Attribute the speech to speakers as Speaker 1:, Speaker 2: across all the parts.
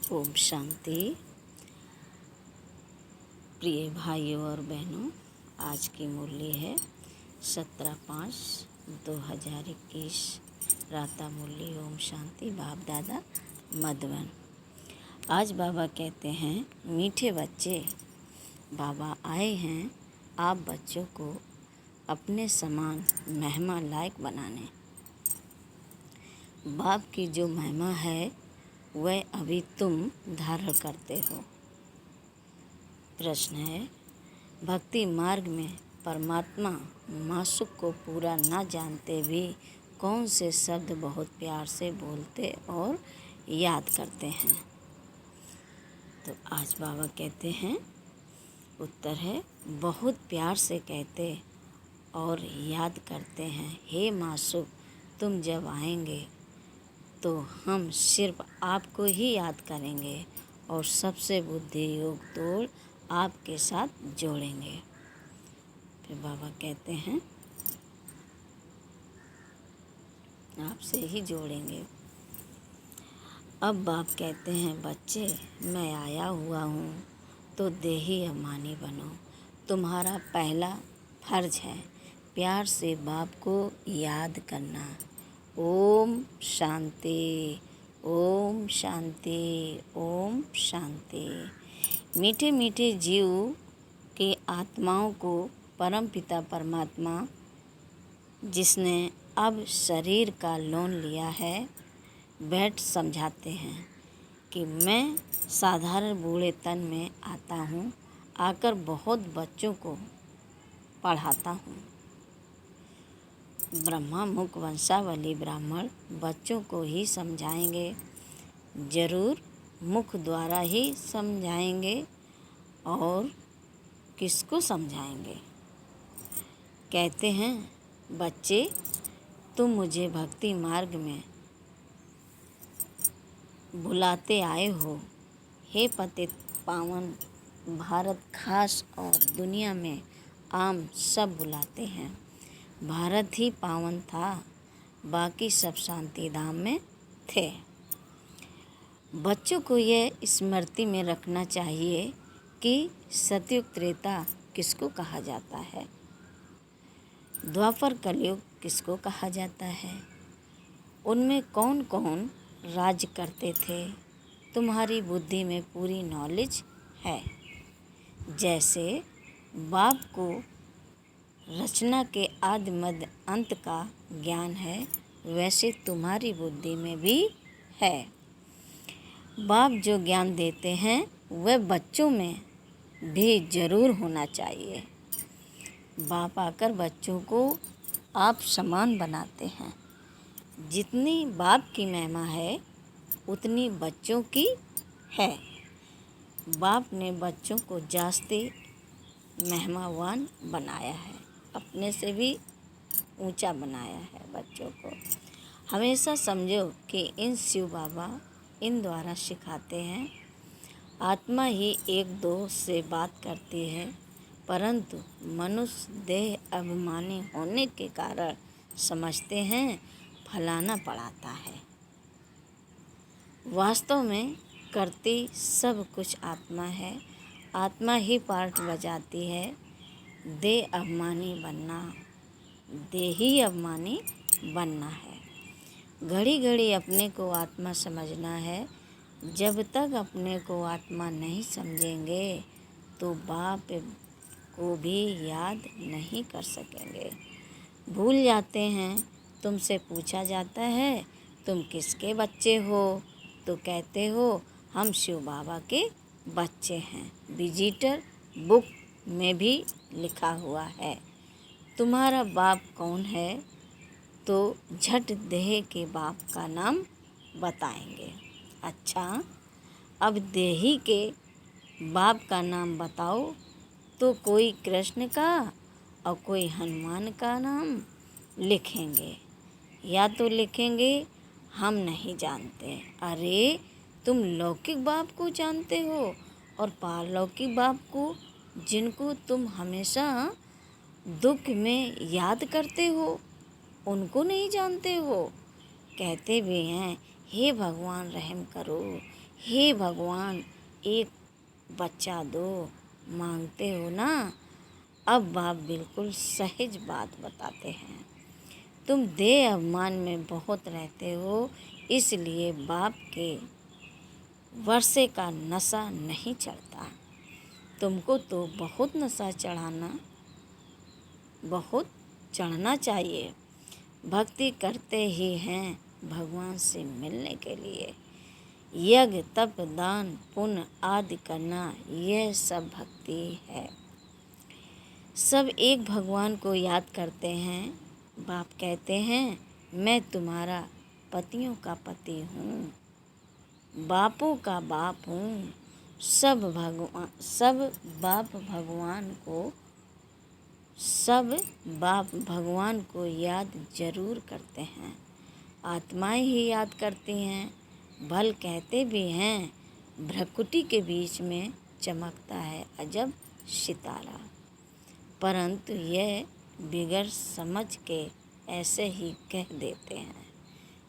Speaker 1: ओम शांति। प्रिय भाइयों और बहनों, आज की मुरली है 17/5/2021 राता मुरली। ओम शांति। बाप दादा मधुबन। आज बाबा कहते हैं, मीठे बच्चे, बाबा आए हैं आप बच्चों को अपने समान महिमा लायक बनाने। बाप की जो महिमा है वह अभी तुम धारण करते हो। प्रश्न है, भक्ति मार्ग में परमात्मा मासुक को पूरा न जानते भी कौन से शब्द बहुत प्यार से बोलते और याद करते हैं? तो आज बाबा कहते हैं, उत्तर है बहुत प्यार से कहते और याद करते हैं। हे मासुक, तुम जब आएंगे तो हम सिर्फ आपको ही याद करेंगे और सबसे बुद्धि योग तोड़ आपके साथ जोड़ेंगे। फिर बाबा कहते हैं, आपसे ही जोड़ेंगे। अब बाप कहते हैं, बच्चे, मैं आया हुआ हूँ तो देही अभिमानी बनो। तुम्हारा पहला फर्ज है प्यार से बाप को याद करना। ओम शांति, ओम शांति, ओम शांति। मीठे मीठे जीव की आत्माओं को परमपिता परमात्मा, जिसने अब शरीर का लोन लिया है, बैठ समझाते हैं कि मैं साधारण बूढ़े तन में आता हूँ, आकर बहुत बच्चों को पढ़ाता हूँ। ब्रह्मा मुख वंशावली ब्राह्मण बच्चों को ही समझाएंगे, जरूर मुख द्वारा ही समझाएंगे। और किसको समझाएंगे? कहते हैं, बच्चे, तुम मुझे भक्ति मार्ग में बुलाते आए हो। हे पतित पावन भारत खास और दुनिया में आम सब बुलाते हैं। भारत ही पावन था, बाकी सब शांति धाम में थे। बच्चों को यह स्मृति में रखना चाहिए कि सतयुग त्रेता किसको कहा जाता है, द्वापर कलयुग किसको कहा जाता है, उनमें कौन कौन राज करते थे। तुम्हारी बुद्धि में पूरी नॉलेज है। जैसे बाप को रचना के आदि मध्य अंत का ज्ञान है, वैसे तुम्हारी बुद्धि में भी है। बाप जो ज्ञान देते हैं वह बच्चों में भी जरूर होना चाहिए। बाप आकर बच्चों को आप समान बनाते हैं। जितनी बाप की महिमा है उतनी बच्चों की है। बाप ने बच्चों को जास्ती महिमावान बनाया है, अपने से भी ऊंचा बनाया है बच्चों को। हमेशा समझो कि इन शिव बाबा इन द्वारा सिखाते हैं। आत्मा ही एक दो से बात करती है, परंतु मनुष्य देह अभिमानी होने के कारण समझते हैं फलाना पढ़ाता है। वास्तव में करती सब कुछ आत्मा है। आत्मा ही पार्ट बजाती है। देह अभिमानी बनना, देही अभिमानी बनना है। घड़ी घड़ी अपने को आत्मा समझना है। जब तक अपने को आत्मा नहीं समझेंगे तो बाप को भी याद नहीं कर सकेंगे। भूल जाते हैं। तुमसे पूछा जाता है, तुम किसके बच्चे हो? तो कहते हो, हम शिव बाबा के बच्चे हैं। विजिटर बुक में भी लिखा हुआ है। तुम्हारा बाप कौन है? तो झट देह के बाप का नाम बताएंगे। अच्छा, अब देही के बाप का नाम बताओ। तो कोई कृष्ण का और कोई हनुमान का नाम लिखेंगे, या तो लिखेंगे हम नहीं जानते। अरे, तुम लौकिक बाप को जानते हो और पारलौकिक बाप को, जिनको तुम हमेशा दुख में याद करते हो, उनको नहीं जानते हो। कहते भी हैं हे भगवान रहम करो, हे भगवान एक बच्चा दो, मांगते हो ना। अब बाप बिल्कुल सहज बात बताते हैं। तुम देह अभिमान में बहुत रहते हो, इसलिए बाप के वर्षे का नशा नहीं चढ़ता। तुमको तो बहुत नशा चढ़ना चाहिए। भक्ति करते ही हैं भगवान से मिलने के लिए। यज्ञ तप दान पुण्य आदि करना, यह सब भक्ति है। सब एक भगवान को याद करते हैं। बाप कहते हैं मैं तुम्हारा पतियों का पति हूँ, बापों का बाप हूँ। सब बाप भगवान को याद जरूर करते हैं। आत्माएं ही याद करती हैं। भल कहते भी हैं भ्रकुटी के बीच में चमकता है अजब सितारा। परंतु यह बिगड़ समझ के ऐसे ही कह देते हैं।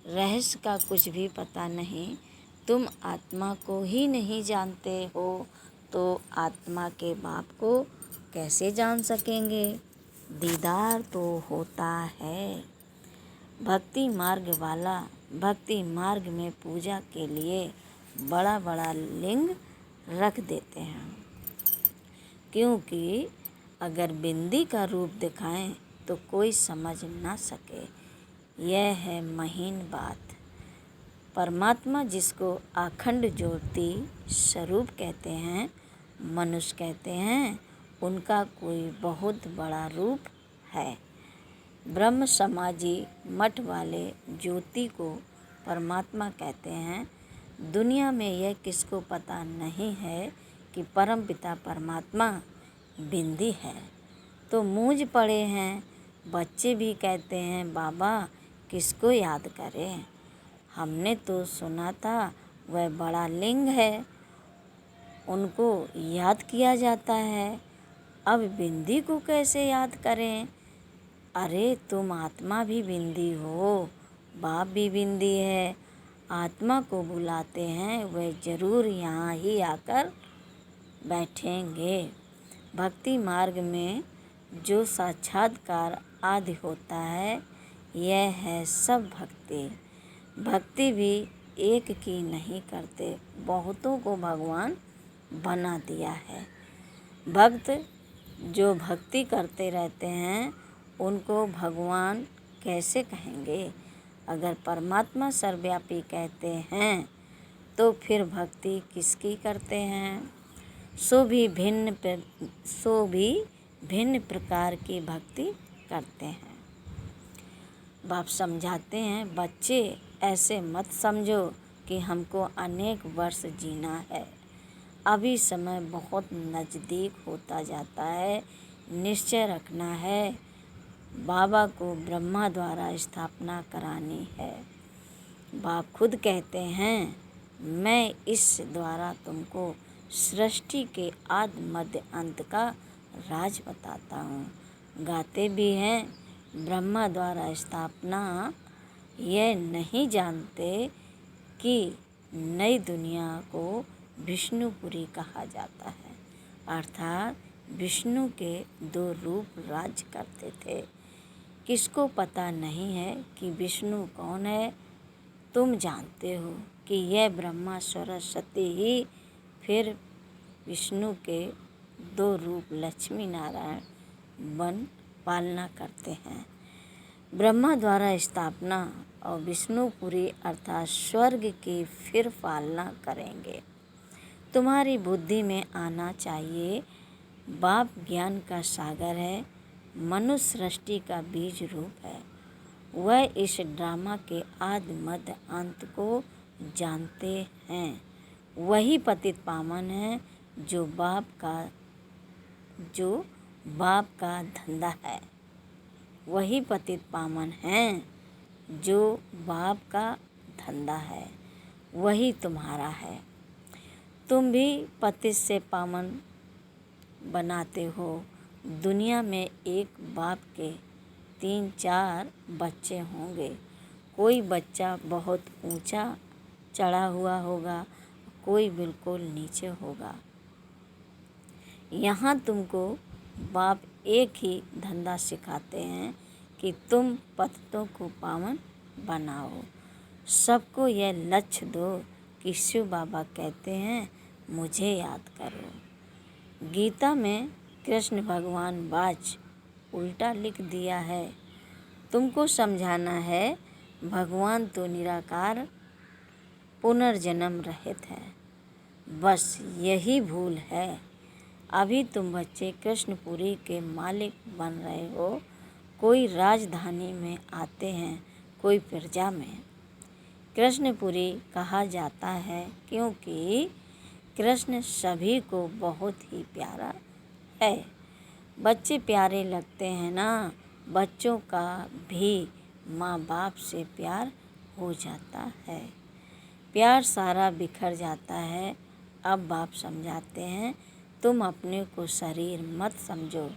Speaker 1: रहस्य का कुछ भी पता नहीं। तुम आत्मा को ही नहीं जानते हो तो आत्मा के बाप को कैसे जान सकेंगे। दीदार तो होता है। भक्ति मार्ग में पूजा के लिए बड़ा बड़ा लिंग रख देते हैं, क्योंकि अगर बिंदी का रूप दिखाएं तो कोई समझ ना सके। यह है महीन बात। परमात्मा जिसको अखंड ज्योति स्वरूप कहते हैं, मनुष्य कहते हैं, उनका कोई बहुत बड़ा रूप है। ब्रह्म समाजी मठ वाले ज्योति को परमात्मा कहते हैं। दुनिया में यह किसको पता नहीं है कि परमपिता परमात्मा बिंदी है। तो मूंझ पड़े हैं। बच्चे भी कहते हैं बाबा किसको याद करें, हमने तो सुना था वह बड़ा लिंग है, उनको याद किया जाता है। अब बिंदी को कैसे याद करें। अरे तुम आत्मा भी बिंदी हो, बाप भी बिंदी है। आत्मा को बुलाते हैं, वह जरूर यहाँ ही आकर बैठेंगे। भक्ति मार्ग में जो साक्षात्कार आदि होता है, यह है सब भक्ति। भक्ति भी एक की नहीं करते, बहुतों को भगवान बना दिया है। भक्त जो भक्ति करते रहते हैं उनको भगवान कैसे कहेंगे। अगर परमात्मा सर्वव्यापी कहते हैं तो फिर भक्ति किसकी करते हैं। सो भी भिन्न प्रकार की भक्ति करते हैं। बाप समझाते हैं बच्चे ऐसे मत समझो कि हमको अनेक वर्ष जीना है। अभी समय बहुत नज़दीक होता जाता है। निश्चय रखना है, बाबा को ब्रह्मा द्वारा स्थापना करानी है। बाप खुद कहते हैं मैं इस द्वारा तुमको सृष्टि के आदि मध्य अंत का राज बताता हूँ। गाते भी हैं ब्रह्मा द्वारा स्थापना। यह नहीं जानते कि नई दुनिया को विष्णुपुरी कहा जाता है, अर्थात विष्णु के दो रूप राज्य करते थे। किसको पता नहीं है कि विष्णु कौन है। तुम जानते हो कि यह ब्रह्मा सरस्वती ही फिर विष्णु के दो रूप लक्ष्मी नारायण बन पालना करते हैं। ब्रह्मा द्वारा स्थापना और विष्णुपुरी अर्थात स्वर्ग की फिर पालना करेंगे। तुम्हारी बुद्धि में आना चाहिए बाप ज्ञान का सागर है, मनुष्य सृष्टि का बीज रूप है। वह इस ड्रामा के आदि मध्य अंत को जानते हैं। वही पतित पावन है जो बाप का धंधा है। वही पतित पावन है जो बाप का धंधा है, वही तुम्हारा है। तुम भी पतित से पावन बनाते हो। दुनिया में एक बाप के 3-4 बच्चे होंगे। कोई बच्चा बहुत ऊंचा चढ़ा हुआ होगा, कोई बिल्कुल नीचे होगा। यहाँ तुमको बाप एक ही धंधा सिखाते हैं कि तुम पतितों को पावन बनाओ। सबको यह लक्ष्य दो कि शिव बाबा कहते हैं मुझे याद करो। गीता में कृष्ण भगवान वाच उल्टा लिख दिया है। तुमको समझाना है भगवान तो निराकार पुनर्जन्म रहित है। बस यही भूल है। अभी तुम बच्चे कृष्णपुरी के मालिक बन रहे हो। कोई राजधानी में आते हैं, कोई प्रजा में। कृष्णपुरी कहा जाता है क्योंकि कृष्ण सभी को बहुत ही प्यारा है। बच्चे प्यारे लगते हैं ना, बच्चों का भी माँ बाप से प्यार हो जाता है। प्यार सारा बिखर जाता है। अब बाप समझाते हैं तुम अपने को शरीर मत समझो,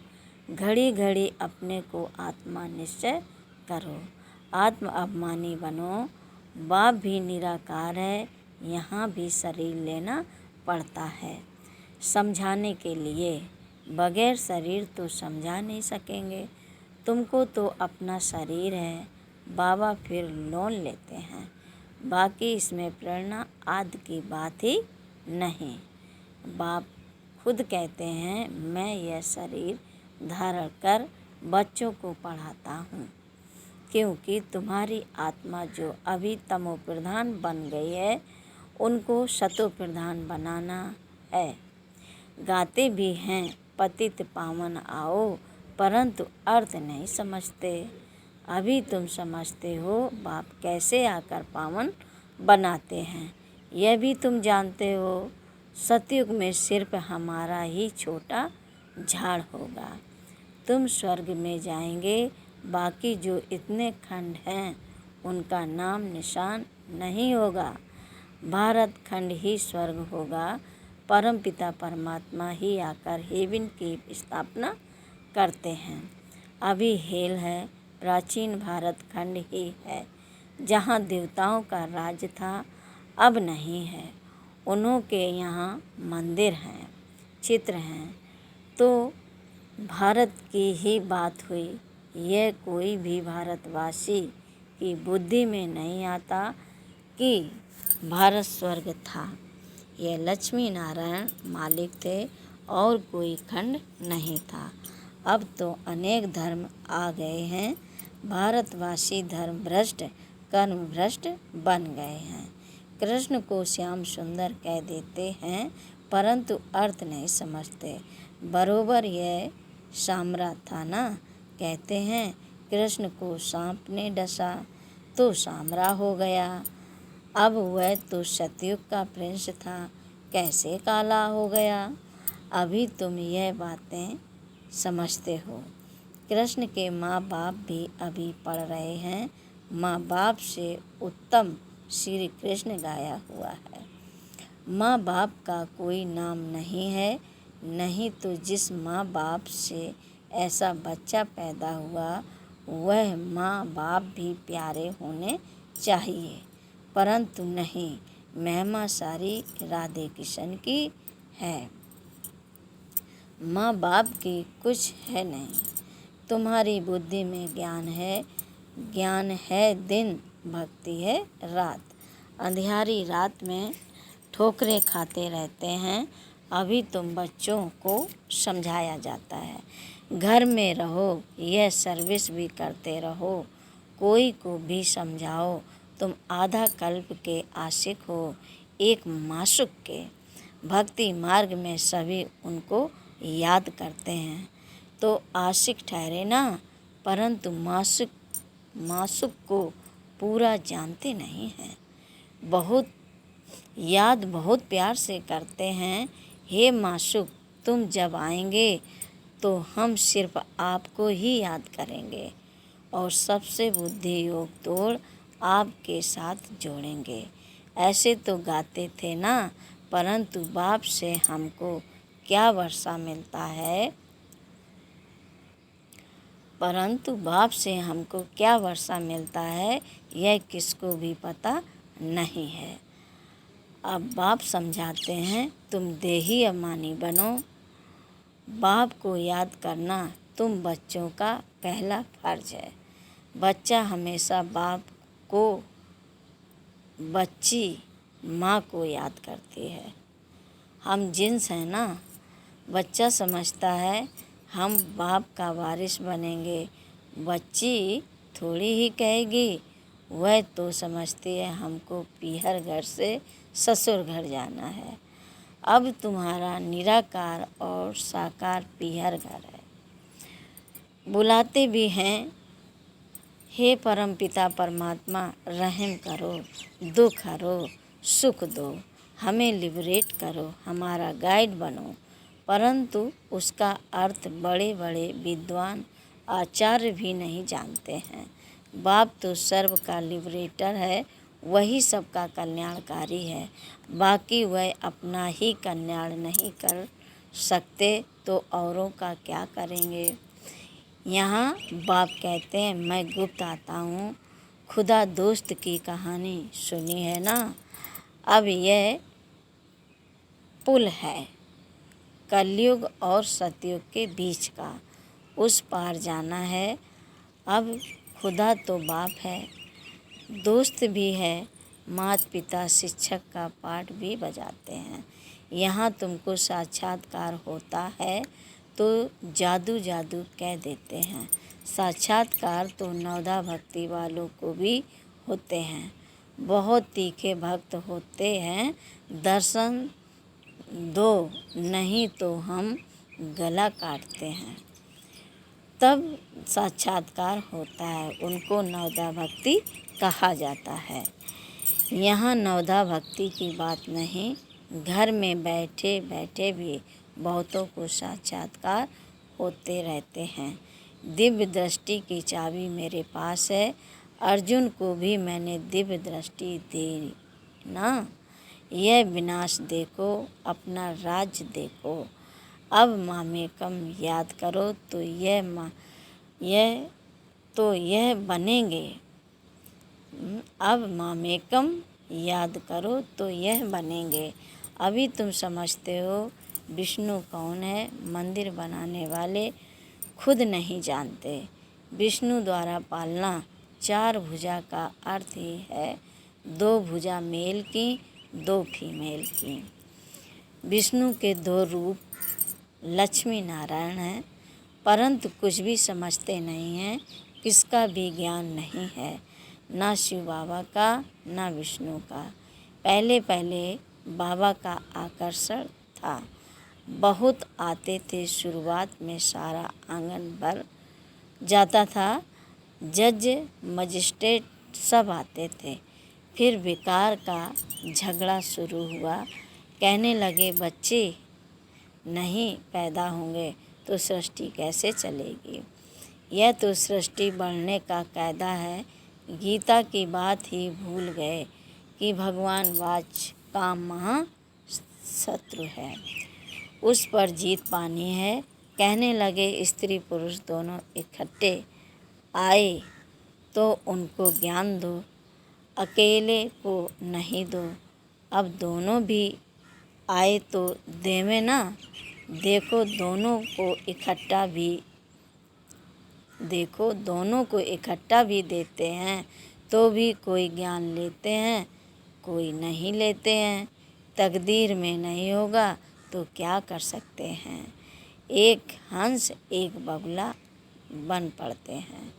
Speaker 1: घड़ी घड़ी अपने को आत्मा निश्चय करो, आत्म अभिमानी बनो। बाप भी निराकार है, यहाँ भी शरीर लेना पड़ता है समझाने के लिए। बगैर शरीर तो समझा नहीं सकेंगे। तुमको तो अपना शरीर है, बाबा फिर लोन लेते हैं। बाकी इसमें प्रेरणा आदि की बात ही नहीं। बाप खुद कहते हैं मैं यह शरीर धारण कर बच्चों को पढ़ाता हूँ, क्योंकि तुम्हारी आत्मा जो अभी तमो प्रधान बन गई है उनको सतो प्रधान बनाना है। गाते भी हैं पतित पावन आओ, परंतु अर्थ नहीं समझते। अभी तुम समझते हो बाप कैसे आकर पावन बनाते हैं, यह भी तुम जानते हो। सतयुग में सिर्फ हमारा ही छोटा झाड़ होगा। तुम स्वर्ग में जाएंगे, बाकी जो इतने खंड हैं उनका नाम निशान नहीं होगा। भारत खंड ही स्वर्ग होगा। परमपिता परमात्मा ही आकर हेवन की स्थापना करते हैं। अभी हेल है, प्राचीन भारत खंड ही है जहाँ देवताओं का राज्य था, अब नहीं है। उन्हों के यहाँ मंदिर हैं, चित्र हैं। तो भारत की ही बात हुई। यह कोई भी भारतवासी की बुद्धि में नहीं आता कि भारत स्वर्ग था। यह लक्ष्मी नारायण मालिक थे और कोई खंड नहीं था। अब तो अनेक धर्म आ गए हैं। भारतवासी धर्म भ्रष्ट कर्म भ्रष्ट बन गए हैं। कृष्ण को श्याम सुंदर कह देते हैं, परंतु अर्थ नहीं समझते। बरोबर यह सामरा था ना। कहते हैं कृष्ण को सांप ने डसा तो सामरा हो गया। अब वह तो सतयुग का प्रिंस था, कैसे काला हो गया। अभी तुम यह बातें समझते हो। कृष्ण के माँ बाप भी अभी पढ़ रहे हैं। माँ बाप से उत्तम श्री कृष्ण गाया हुआ है। माँ बाप का कोई नाम नहीं है, नहीं तो जिस माँ बाप से ऐसा बच्चा पैदा हुआ वह माँ बाप भी प्यारे होने चाहिए, परंतु नहीं। महिमा सारी राधे कृष्ण की है, माँ बाप की कुछ है नहीं। तुम्हारी बुद्धि में ज्ञान है, ज्ञान है दिन, भक्ति है रात। अंधियारी रात में ठोकरें खाते रहते हैं। अभी तुम बच्चों को समझाया जाता है, घर में रहो, यह सर्विस भी करते रहो, कोई को भी समझाओ। तुम आधा कल्प के आशिक हो, एक मासुक के। भक्ति मार्ग में सभी उनको याद करते हैं तो आशिक ठहरे ना, परंतु मासुक को पूरा जानते नहीं हैं। बहुत प्यार से करते हैं। हे मासुक, तुम जब आएंगे तो हम सिर्फ आपको ही याद करेंगे और सबसे बुद्धि योग तोड़ आपके साथ जोड़ेंगे। ऐसे तो गाते थे ना, परंतु बाप से हमको क्या वर्षा मिलता है, यह किसको भी पता नहीं है। अब बाप समझाते हैं, तुम देही अभिमानी बनो। बाप को याद करना तुम बच्चों का पहला फर्ज है। बच्चा हमेशा बाप को, बच्ची माँ को याद करती है। हम जिन्स हैं ना। बच्चा समझता है हम बाप का वारिस बनेंगे। बच्ची थोड़ी ही कहेगी, वह तो समझती है हमको पीहर घर से ससुर घर जाना है। अब तुम्हारा निराकार और साकार पीहर घर है। बुलाते भी हैं, हे परमपिता परमात्मा, रहम करो, दुख हरो, सुख दो, हमें लिबरेट करो, हमारा गाइड बनो। परंतु उसका अर्थ बड़े बड़े विद्वान आचार्य भी नहीं जानते हैं। बाप तो सर्व का लिबरेटर है, वही सबका कल्याणकारी है। बाकी वह अपना ही कल्याण नहीं कर सकते तो औरों का क्या करेंगे। यहाँ बाप कहते हैं, मैं गुप्त आता हूँ। खुदा दोस्त की कहानी सुनी है ना। अब यह पुल है कलयुग और सतयुग के बीच का, उस पार जाना है। अब खुदा तो बाप है, दोस्त भी है, माता पिता शिक्षक का पाठ भी बजाते हैं। यहाँ तुमको साक्षात्कार होता है तो जादू जादू कह देते हैं। साक्षात्कार तो नवधा भक्ति वालों को भी होते हैं। बहुत तीखे भक्त होते हैं, दर्शन दो नहीं तो हम गला काटते हैं, तब साक्षात्कार होता है। उनको नवधा भक्ति कहा जाता है। यहाँ नवधा भक्ति की बात नहीं, घर में बैठे बैठे भी बहुतों को साक्षात्कार होते रहते हैं। दिव्य दृष्टि की चाबी मेरे पास है। अर्जुन को भी मैंने दिव्य दृष्टि दी ना। यह विनाश देखो, अपना राज्य देखो। अब मामेकम याद करो तो यह बनेंगे। अब मामेकम याद करो तो यह बनेंगे। अभी तुम समझते हो विष्णु कौन है। मंदिर बनाने वाले खुद नहीं जानते। विष्णु द्वारा पालना 4 भुजा का अर्थ ही है 2 भुजा मेल की, 2 फीमेल की। विष्णु के 2 रूप लक्ष्मी नारायण हैं, परंतु कुछ भी समझते नहीं हैं, किसका भी ज्ञान नहीं है, ना शिव बाबा का ना विष्णु का। पहले पहले बाबा का आकर्षण था, बहुत आते थे। शुरुआत में सारा आंगन भर जाता था, जज मजिस्ट्रेट सब आते थे। फिर विकार का झगड़ा शुरू हुआ। कहने लगे बच्चे नहीं पैदा होंगे तो सृष्टि कैसे चलेगी। यह तो सृष्टि बढ़ने का कायदा है। गीता की बात ही भूल गए कि भगवान वाच काम महा शत्रु है, उस पर जीत पानी है। कहने लगे स्त्री पुरुष दोनों इकट्ठे आए तो उनको ज्ञान दो, अकेले को नहीं दो। अब दोनों भी आए तो देवे ना। देखो दोनों को इकट्ठा भी देते हैं तो भी कोई ज्ञान लेते हैं, कोई नहीं लेते हैं। तकदीर में नहीं होगा तो क्या कर सकते हैं। एक हंस एक बगुला बन पड़ते हैं।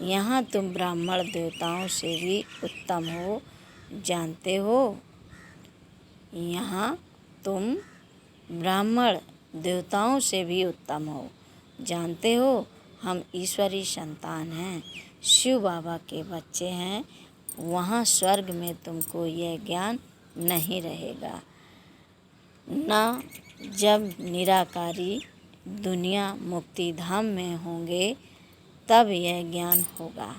Speaker 1: यहाँ तुम ब्राह्मण देवताओं से भी उत्तम हो, जानते हो। यहाँ तुम ब्राह्मण देवताओं से भी उत्तम हो, जानते हो। हम ईश्वरी संतान हैं, शिव बाबा के बच्चे हैं। वहाँ स्वर्ग में तुमको यह ज्ञान नहीं रहेगा ना। जब निराकारी दुनिया मुक्ति धाम में होंगे तब यह ज्ञान होगा।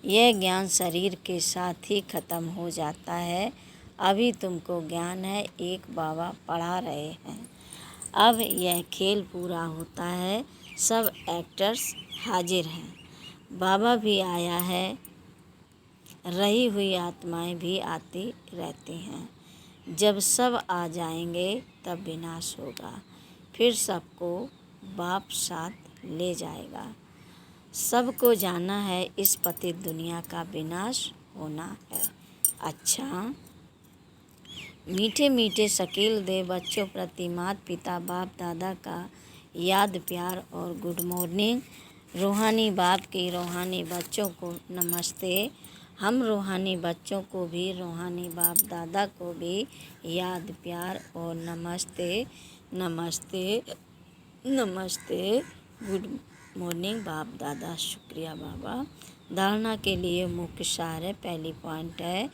Speaker 1: यह ज्ञान शरीर के साथ ही खत्म हो जाता है। अभी तुमको ज्ञान है, एक बाबा पढ़ा रहे हैं। अब यह खेल पूरा होता है, सब एक्टर्स हाजिर हैं। बाबा भी आया है, रही हुई आत्माएं भी आती रहती हैं। जब सब आ जाएंगे तब विनाश होगा, फिर सबको बाप साथ ले जाएगा। सबको जाना है इस पतित दुनिया का विनाश होना है। अच्छा, मीठे मीठे शकील दे बच्चों प्रति माता पिता बाप दादा का याद प्यार और गुड मॉर्निंग। रूहानी बाप की रूहानी बच्चों को नमस्ते। हम रूहानी बच्चों को भी रूहानी बाप दादा को भी याद प्यार और नमस्ते नमस्ते नमस्ते। गुड मॉर्निंग बाप दादा। शुक्रिया बाबा। धारणा के लिए मुख्य सार है। पहली पॉइंट है,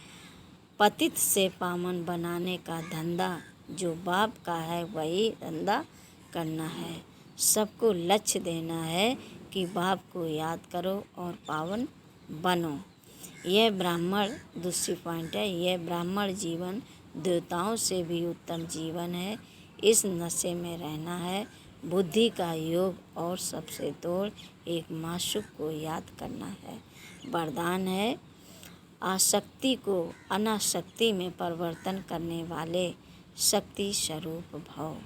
Speaker 1: पतित से पावन बनाने का धंधा जो बाप का है वही धंधा करना है। सबको लक्ष्य देना है कि बाप को याद करो और पावन बनो। यह ब्राह्मण, दूसरी पॉइंट है, यह ब्राह्मण जीवन देवताओं से भी उत्तम जीवन है। इस नशे में रहना है। बुद्धि का योग और सबसे तोड़ एक माशूक को याद करना है। वरदान है, आसक्ति को अनासक्ति में परिवर्तन करने वाले शक्ति स्वरूप भव।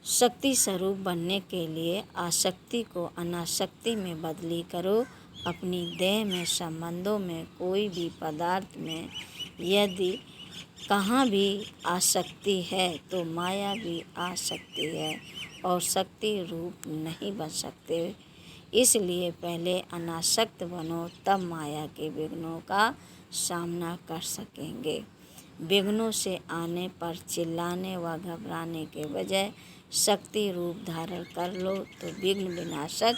Speaker 1: शक्ति स्वरूप बनने के लिए आसक्ति को अनासक्ति में बदली करो। अपनी देह में, संबंधों में, कोई भी पदार्थ में यदि कहाँ भी आसक्ति है तो माया भी आ सकती है और शक्ति रूप नहीं बन सकते। इसलिए पहले अनासक्त बनो, तब माया के विघ्नों का सामना कर सकेंगे। विघ्नों से आने पर चिल्लाने व घबराने के बजाय शक्ति रूप धारण कर लो तो विघ्न विनाशक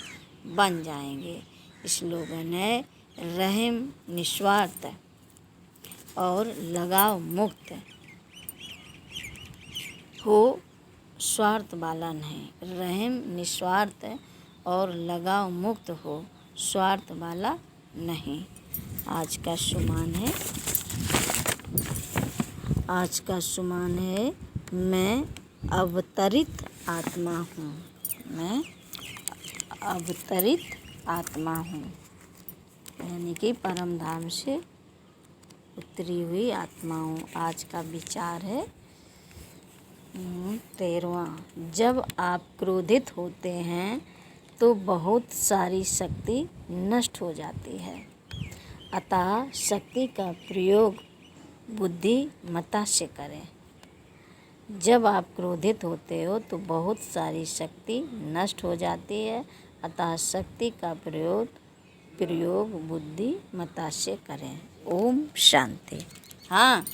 Speaker 1: बन जाएंगे। स्लोगन है, रहम निस्वार्थ और लगाव मुक्त हो, स्वार्थ वाला नहीं। रहम निस्वार्थ और लगाव मुक्त हो, स्वार्थ वाला नहीं। आज का सुमान है, आज का सुमान है, मैं अवतरित आत्मा हूँ। मैं अवतरित आत्मा हूँ, यानी कि परम धाम से उतरी हुई आत्मा हूँ। आज का विचार है 13वां, जब आप क्रोधित होते हैं तो बहुत सारी शक्ति नष्ट हो जाती है, अतः शक्ति का प्रयोग बुद्धिमत्ता से करें। जब आप क्रोधित होते हो तो बहुत सारी शक्ति नष्ट हो जाती है, अतः शक्ति का प्रयोग बुद्धिमत्ता से करें। ओम शांति। हाँ।